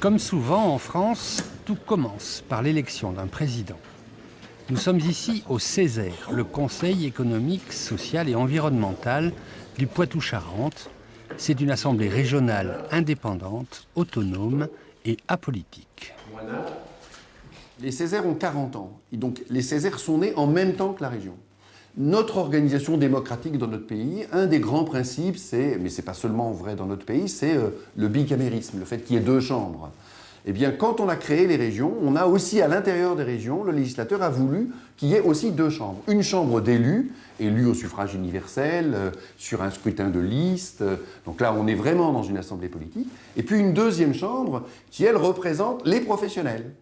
Comme souvent en France, tout commence par l'élection d'un président. Nous sommes ici au Césaire, le Conseil économique, social et environnemental du Poitou-Charentes. C'est une assemblée régionale indépendante, autonome et apolitique. Les Césaires ont 40 ans. Et donc les Césaires sont nés en même temps que la région. Notre organisation démocratique dans notre pays, un des grands principes, mais ce n'est pas seulement vrai dans notre pays, c'est le bicamérisme, le fait qu'il y ait deux chambres. Eh bien, quand on a créé les régions, on a aussi à l'intérieur des régions, le législateur a voulu qu'il y ait aussi deux chambres. Une chambre d'élus, élus au suffrage universel, sur un scrutin de liste. Donc là, on est vraiment dans une assemblée politique. Et puis une deuxième chambre qui, elle, représente les professionnels.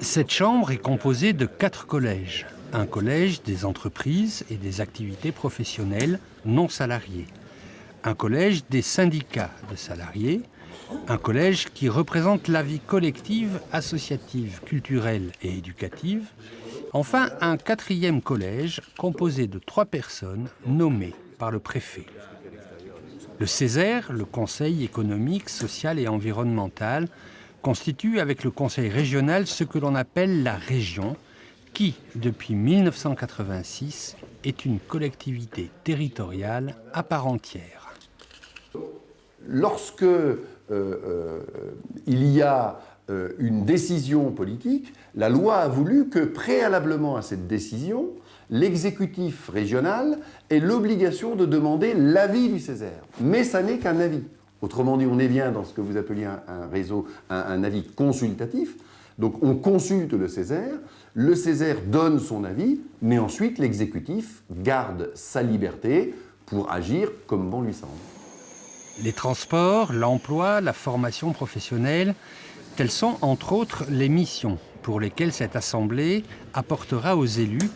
Cette chambre est composée de 4 collèges. Un collège des entreprises et des activités professionnelles non salariées. Un collège des syndicats de salariés. Un collège qui représente la vie collective, associative, culturelle et éducative. Enfin, un 4e collège composé de 3 personnes nommées par le préfet. Le Césaire, le Conseil économique, social et environnemental, constitue avec le Conseil régional ce que l'on appelle la région, qui, depuis 1986, est une collectivité territoriale à part entière. Lorsque il y a une décision politique, la loi a voulu que, préalablement à cette décision, l'exécutif régional ait l'obligation de demander l'avis du Césaire. Mais ça n'est qu'un avis. Autrement dit, on est bien dans ce que vous appeliez un avis consultatif. Donc on consulte le Césaire donne son avis, mais ensuite l'exécutif garde sa liberté pour agir comme bon lui semble. Les transports, l'emploi, la formation professionnelle, telles sont entre autres les missions pour lesquelles cette assemblée apportera aux élus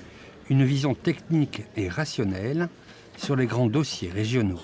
une vision technique et rationnelle sur les grands dossiers régionaux.